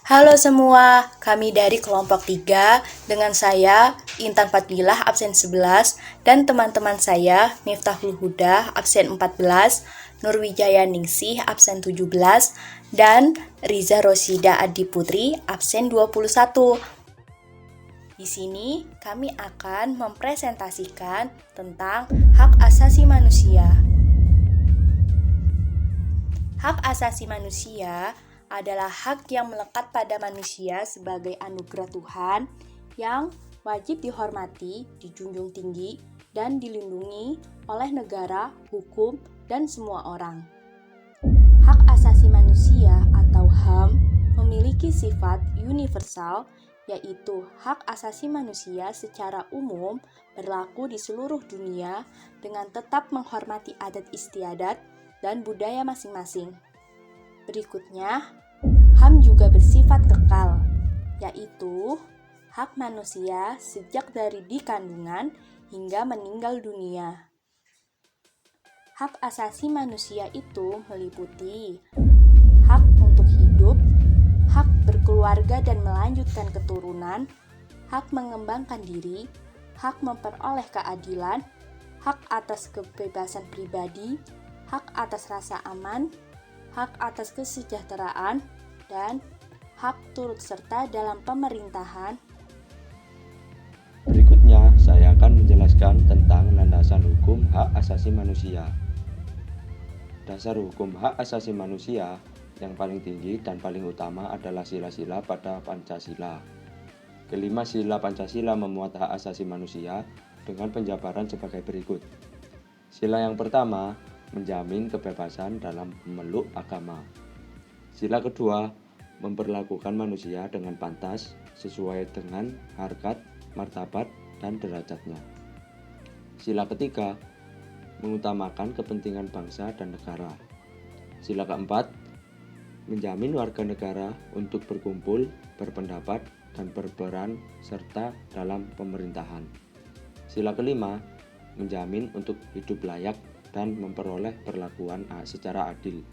Halo semua, kami dari kelompok 3 dengan saya Intan Fadlilah absen 11 dan teman-teman saya Miftahul Huda absen 14, Nurwijaya Ningsih absen 17 dan Riza Rosida Adiputri absen 21. Di sini kami akan mempresentasikan tentang hak asasi manusia. Hak asasi manusia adalah hak yang melekat pada manusia sebagai anugerah Tuhan yang wajib dihormati, dijunjung tinggi, dan dilindungi oleh negara, hukum, dan semua orang. Hak asasi manusia atau HAM memiliki sifat universal, yaitu hak asasi manusia secara umum berlaku di seluruh dunia dengan tetap menghormati adat istiadat dan budaya masing-masing. Berikutnya, HAM juga bersifat kekal, yaitu hak manusia sejak dari dikandungan hingga meninggal dunia. Hak asasi manusia itu meliputi hak untuk hidup, hak berkeluarga dan melanjutkan keturunan, hak mengembangkan diri, hak memperoleh keadilan, hak atas kebebasan pribadi, hak atas rasa aman, hak atas kesejahteraan, dan hak turut serta dalam pemerintahan. Berikutnya, saya akan menjelaskan tentang landasan hukum hak asasi manusia. Dasar hukum hak asasi manusia yang paling tinggi dan paling utama adalah sila-sila pada Pancasila. Kelima sila Pancasila memuat hak asasi manusia dengan penjabaran sebagai berikut. Sila yang pertama, menjamin kebebasan dalam memeluk agama. Sila kedua, memperlakukan manusia dengan pantas sesuai dengan harkat, martabat, dan derajatnya. Sila ketiga, mengutamakan kepentingan bangsa dan negara. Sila keempat, menjamin warga negara untuk berkumpul, berpendapat, dan berperan serta dalam pemerintahan. Sila kelima, menjamin untuk hidup layak dan memperoleh perlakuan secara adil.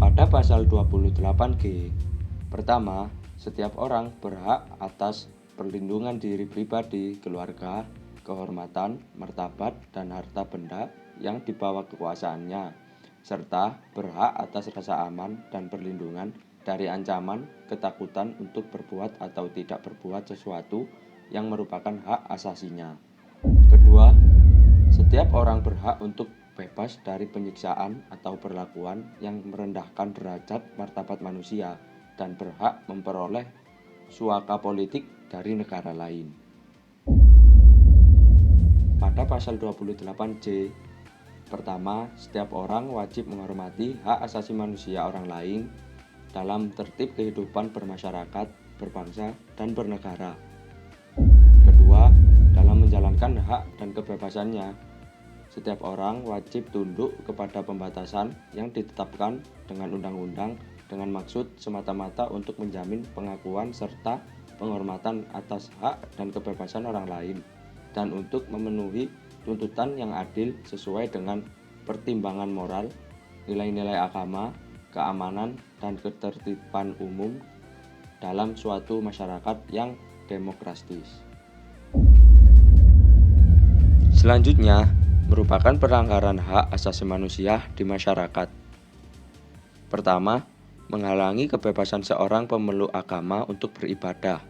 Pada pasal 28G, pertama, setiap orang berhak atas perlindungan diri pribadi, keluarga, kehormatan, martabat, dan harta benda yang dibawa kekuasaannya, serta berhak atas rasa aman dan perlindungan dari ancaman, ketakutan untuk berbuat atau tidak berbuat sesuatu yang merupakan hak asasinya. Kedua, setiap orang berhak untuk bebas dari penyiksaan atau perlakuan yang merendahkan derajat martabat manusia dan berhak memperoleh suaka politik dari negara lain. Pada pasal 28C, pertama, setiap orang wajib menghormati hak asasi manusia orang lain dalam tertib kehidupan bermasyarakat, berbangsa, dan bernegara. Kedua, dalam menjalankan hak dan kebebasannya, setiap orang wajib tunduk kepada pembatasan yang ditetapkan dengan undang-undang dengan maksud semata-mata untuk menjamin pengakuan serta penghormatan atas hak dan kebebasan orang lain dan untuk memenuhi tuntutan yang adil sesuai dengan pertimbangan moral, nilai-nilai agama, keamanan, dan ketertiban umum dalam suatu masyarakat yang demokratis. Selanjutnya, merupakan pelanggaran hak asasi manusia di masyarakat. Pertama, menghalangi kebebasan seorang pemeluk agama untuk beribadah.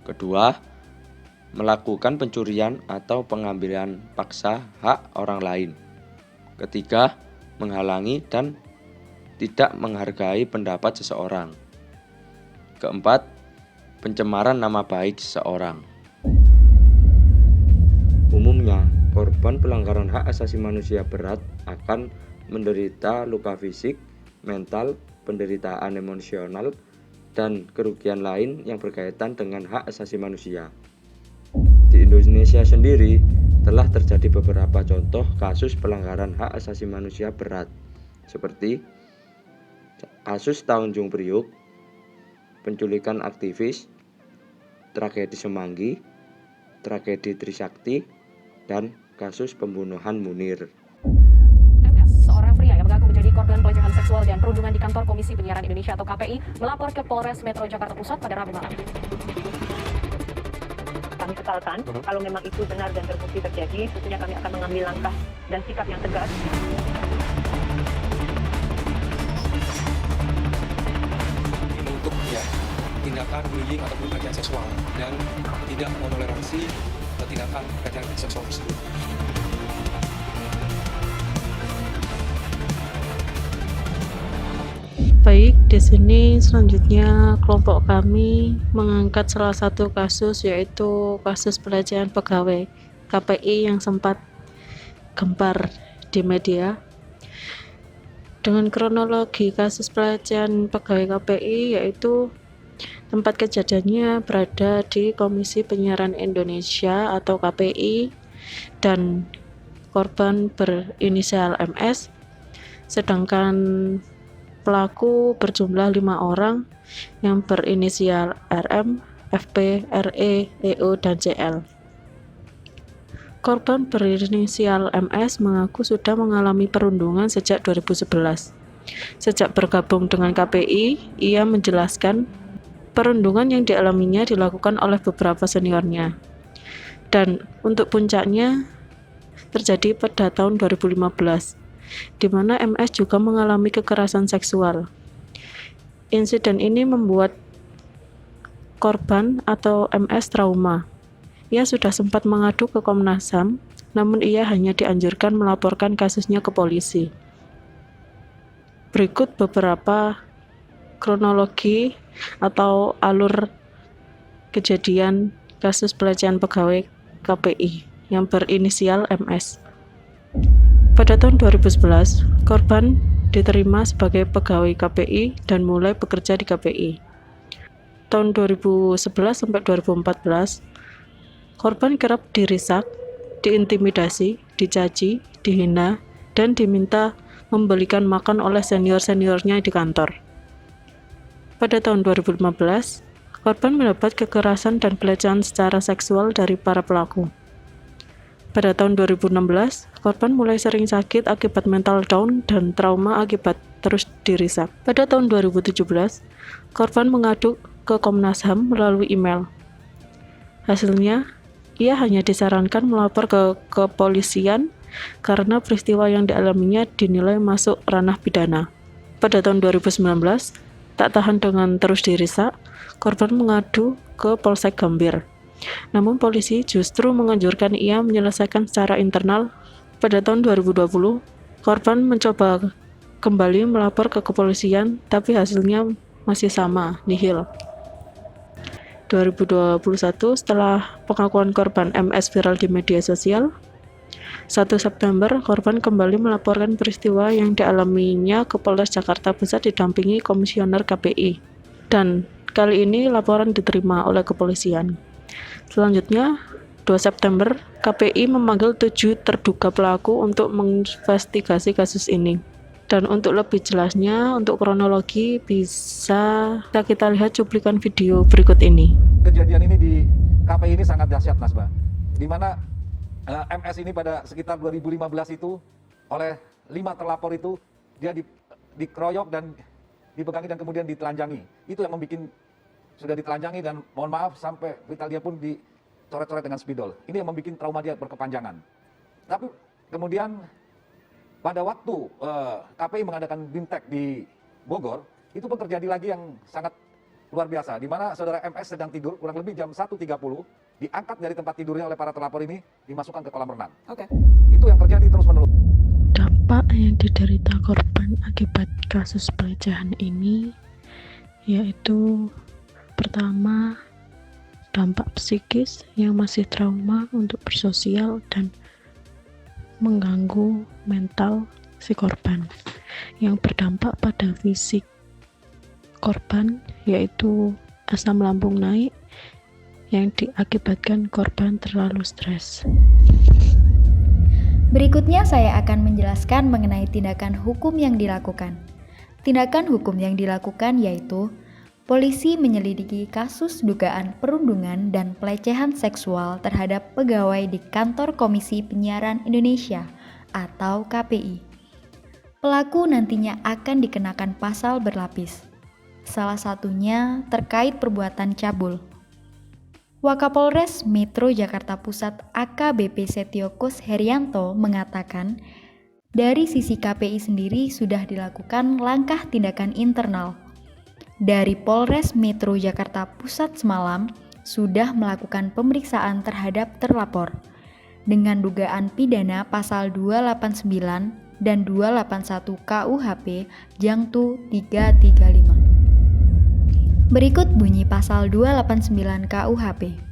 Kedua, melakukan pencurian atau pengambilan paksa hak orang lain. Ketiga, menghalangi dan tidak menghargai pendapat seseorang. Keempat, pencemaran nama baik seseorang. Umumnya, korban pelanggaran hak asasi manusia berat akan menderita luka fisik, mental, penderitaan emosional, dan kerugian lain yang berkaitan dengan hak asasi manusia. Di Indonesia sendiri, telah terjadi beberapa contoh kasus pelanggaran hak asasi manusia berat, seperti kasus Tanjung Priuk, penculikan aktivis, tragedi Semanggi, tragedi Trisakti, dan kasus pembunuhan Munir. MS, seorang pria yang mengaku menjadi korban pelecehan seksual Seksual dan Perundungan di Kantor Komisi Penyiaran Indonesia atau KPI melapor ke Polres Metro Jakarta Pusat pada Rabu malam. Kami sesalkan, kalau memang itu benar dan terbukti terjadi, tentunya kami akan mengambil langkah dan sikap yang tegas. Untuk tindakan bullying ataupun pelecehan seksual dan tidak menoleransi tindakan pelecehan seksual tersebut. Baik, di sini selanjutnya kelompok kami mengangkat salah satu kasus, yaitu kasus pelecehan pegawai KPI yang sempat gempar di media. Dengan kronologi kasus pelecehan pegawai KPI, yaitu tempat kejadiannya berada di Komisi Penyiaran Indonesia atau KPI dan korban berinisial MS, sedangkan pelaku berjumlah 5 orang yang berinisial RM, FP, RE, EO, dan CL. Korban berinisial MS mengaku sudah mengalami perundungan sejak 2011. Sejak bergabung dengan KPI, ia menjelaskan perundungan yang dialaminya dilakukan oleh beberapa seniornya. Dan untuk puncaknya terjadi pada tahun 2015. Di mana MS juga mengalami kekerasan seksual. Insiden ini membuat korban atau MS trauma. Ia sudah sempat mengadu ke Komnas HAM, namun ia hanya dianjurkan melaporkan kasusnya ke polisi. Berikut beberapa kronologi atau alur kejadian kasus pelecehan pegawai KPI yang berinisial MS. Pada tahun 2011, korban diterima sebagai pegawai KPI dan mulai bekerja di KPI. Tahun 2011 sampai 2014, korban kerap dirisak, diintimidasi, dicaci, dihina, dan diminta membelikan makan oleh senior-seniornya di kantor. Pada tahun 2015, korban mendapat kekerasan dan pelecehan secara seksual dari para pelaku. Pada tahun 2016, korban mulai sering sakit akibat mental down dan trauma akibat terus dirisak. Pada tahun 2017, korban mengadu ke Komnas HAM melalui email. Hasilnya, ia hanya disarankan melapor ke kepolisian karena peristiwa yang dialaminya dinilai masuk ranah pidana. Pada tahun 2019, tak tahan dengan terus dirisak, korban mengadu ke Polsek Gambir. Namun polisi justru menganjurkan ia menyelesaikan secara internal. Pada tahun 2020, korban mencoba kembali melapor ke kepolisian, tapi hasilnya masih sama, nihil. 2021, setelah pengakuan korban MS viral di media sosial, 1 September, korban kembali melaporkan peristiwa yang dialaminya ke Polres Jakarta Pusat didampingi Komisioner KPI. Dan kali ini laporan diterima oleh kepolisian. Selanjutnya, 2 September, KPI memanggil 7 terduga pelaku untuk menginvestigasi kasus ini. Dan untuk lebih jelasnya, untuk kronologi bisa kita lihat cuplikan video berikut ini. Kejadian ini di KPI ini sangat dahsyat, Mas Mbak. Di mana MS ini pada sekitar 2015 itu oleh 5 terlapor itu dia dikeroyok dan dipegangi dan kemudian ditelanjangi. Itu yang membuat sudah ditelanjangi dan mohon maaf sampai vital dia pun dicoret-coret dengan spidol. Ini yang membuat trauma dia berkepanjangan. Tapi kemudian pada waktu KPI mengadakan BIMTEK di Bogor, itu pun terjadi lagi yang sangat luar biasa, di mana saudara MS sedang tidur kurang lebih jam 1.30, diangkat dari tempat tidurnya oleh para terlapor ini, dimasukkan ke kolam renang. Itu yang terjadi terus-menerus. Dampak yang diderita korban akibat kasus pelecehan ini yaitu pertama, dampak psikis yang masih trauma untuk bersosial dan mengganggu mental si korban, yang berdampak pada fisik korban yaitu asam lambung naik yang diakibatkan korban terlalu stres. Berikutnya saya akan menjelaskan mengenai tindakan hukum yang dilakukan. Tindakan hukum yang dilakukan yaitu polisi menyelidiki kasus dugaan perundungan dan pelecehan seksual terhadap pegawai di Kantor Komisi Penyiaran Indonesia atau KPI. Pelaku nantinya akan dikenakan pasal berlapis. Salah satunya terkait perbuatan cabul. Wakapolres Metro Jakarta Pusat AKBP Setiokos Herianto mengatakan, dari sisi KPI sendiri sudah dilakukan langkah tindakan internal. Dari Polres Metro Jakarta Pusat semalam sudah melakukan pemeriksaan terhadap terlapor dengan dugaan pidana pasal 289 dan 281 KUHP Jangtu 335. Berikut bunyi pasal 289 KUHP.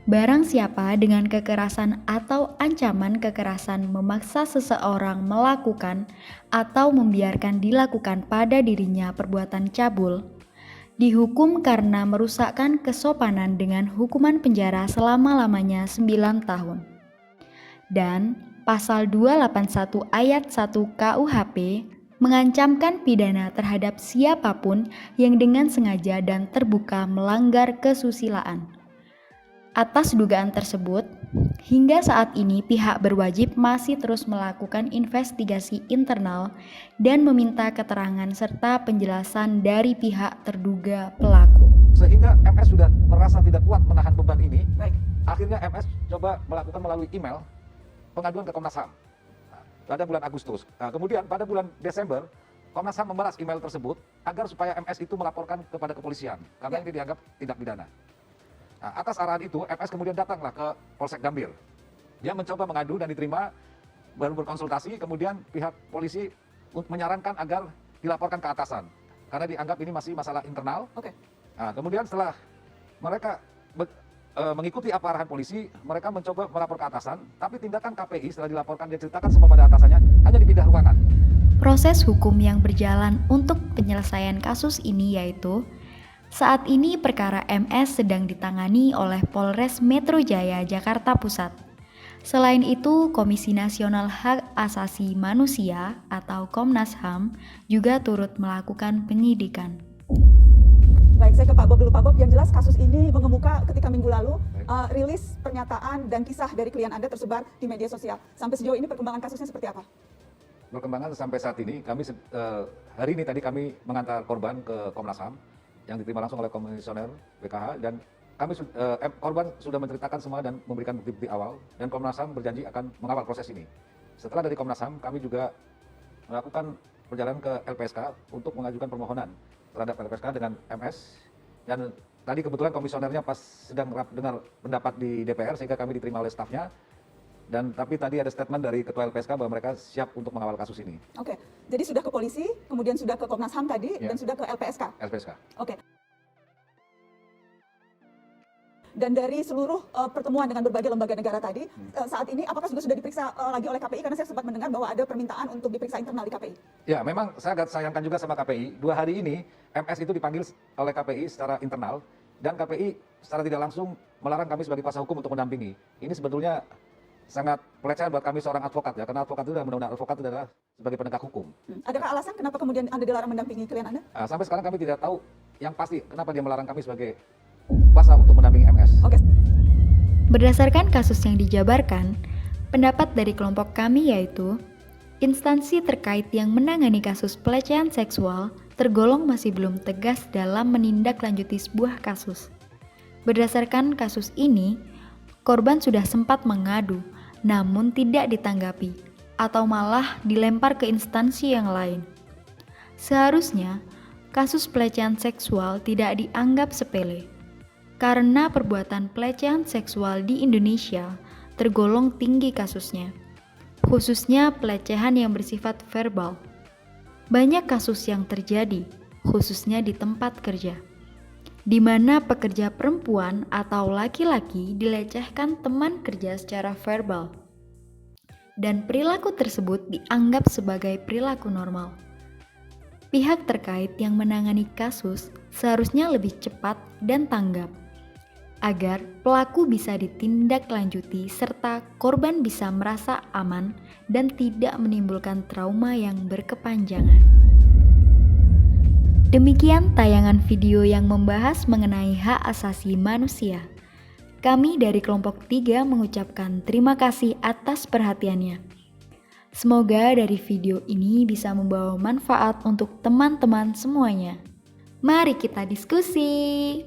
Barang siapa dengan kekerasan atau ancaman kekerasan memaksa seseorang melakukan atau membiarkan dilakukan pada dirinya perbuatan cabul, dihukum karena merusakkan kesopanan dengan hukuman penjara selama-lamanya 9 tahun. Dan pasal 281 ayat 1 KUHP mengancamkan pidana terhadap siapapun yang dengan sengaja dan terbuka melanggar kesusilaan. Atas dugaan tersebut, hingga saat ini pihak berwajib masih terus melakukan investigasi internal dan meminta keterangan serta penjelasan dari pihak terduga pelaku. Sehingga MS sudah merasa tidak kuat menahan beban ini, akhirnya MS coba melakukan melalui email pengaduan ke Komnas HAM pada bulan Agustus. Nah, kemudian pada bulan Desember, Komnas HAM membalas email tersebut agar supaya MS itu melaporkan kepada kepolisian karena ini dianggap tindak pidana. Nah, atas arahan itu, MS kemudian datanglah ke Polsek Gambir. Dia mencoba mengadu dan diterima, baru berkonsultasi, kemudian pihak polisi menyarankan agar dilaporkan ke atasan. Karena dianggap ini masih masalah internal. Nah, kemudian setelah mereka mengikuti apa arahan polisi, mereka mencoba melapor ke atasan, tapi tindakan KPI setelah dilaporkan, dia ceritakan semua pada atasannya, hanya dipindah ruangan. Proses hukum yang berjalan untuk penyelesaian kasus ini yaitu saat ini perkara MS sedang ditangani oleh Polres Metro Jaya Jakarta Pusat. Selain itu, Komisi Nasional Hak Asasi Manusia atau Komnas HAM juga turut melakukan penyidikan. Baik, saya ke Pak Bob dulu. Pak Bob, yang jelas kasus ini mengemuka ketika minggu lalu rilis pernyataan dan kisah dari klien Anda tersebar di media sosial. Sampai sejauh ini perkembangan kasusnya seperti apa? Perkembangan sampai saat ini, kami hari ini tadi kami mengantar korban ke Komnas HAM yang diterima langsung oleh komisioner BKH, dan kami korban sudah menceritakan semua dan memberikan bukti-bukti awal, dan Komnas HAM berjanji akan mengawal proses ini. Setelah dari Komnas HAM, kami juga melakukan perjalanan ke LPSK untuk mengajukan permohonan terhadap LPSK dengan MS, dan tadi kebetulan komisionernya pas sedang dengar pendapat di DPR sehingga kami diterima oleh stafnya. Dan tapi tadi ada statement dari Ketua LPSK bahwa mereka siap untuk mengawal kasus ini. Oke, jadi sudah ke polisi, kemudian sudah ke Komnas HAM tadi, dan sudah ke LPSK? LPSK. Oke. Dan dari seluruh pertemuan dengan berbagai lembaga negara tadi, saat ini apakah sudah diperiksa lagi oleh KPI? Karena saya sempat mendengar bahwa ada permintaan untuk diperiksa internal di KPI. Ya, memang saya agak sayangkan juga sama KPI. 2 hari ini MS itu dipanggil oleh KPI secara internal, dan KPI secara tidak langsung melarang kami sebagai kuasa hukum untuk mendampingi. Ini sebetulnya sangat pelecehan buat kami seorang advokat ya, karena advokat itu dalam undang-undang advokat itu adalah sebagai penegak hukum. Adakah alasan kenapa kemudian Anda dilarang mendampingi klien Anda? Sampai sekarang kami tidak tahu yang pasti kenapa dia melarang kami sebagai kuasa untuk mendampingi MS. Oke. Berdasarkan kasus yang dijabarkan, pendapat dari kelompok kami yaitu instansi terkait yang menangani kasus pelecehan seksual tergolong masih belum tegas dalam menindaklanjuti sebuah kasus. Berdasarkan kasus ini, korban sudah sempat mengadu, namun tidak ditanggapi, atau malah dilempar ke instansi yang lain. Seharusnya, kasus pelecehan seksual tidak dianggap sepele, karena perbuatan pelecehan seksual di Indonesia tergolong tinggi kasusnya, khususnya pelecehan yang bersifat verbal. Banyak kasus yang terjadi, khususnya di tempat kerja, di mana pekerja perempuan atau laki-laki dilecehkan teman kerja secara verbal, dan perilaku tersebut dianggap sebagai perilaku normal. Pihak terkait yang menangani kasus seharusnya lebih cepat dan tanggap, agar pelaku bisa ditindaklanjuti serta korban bisa merasa aman dan tidak menimbulkan trauma yang berkepanjangan. Demikian tayangan video yang membahas mengenai hak asasi manusia. Kami dari kelompok 3 mengucapkan terima kasih atas perhatiannya. Semoga dari video ini bisa membawa manfaat untuk teman-teman semuanya. Mari kita diskusi.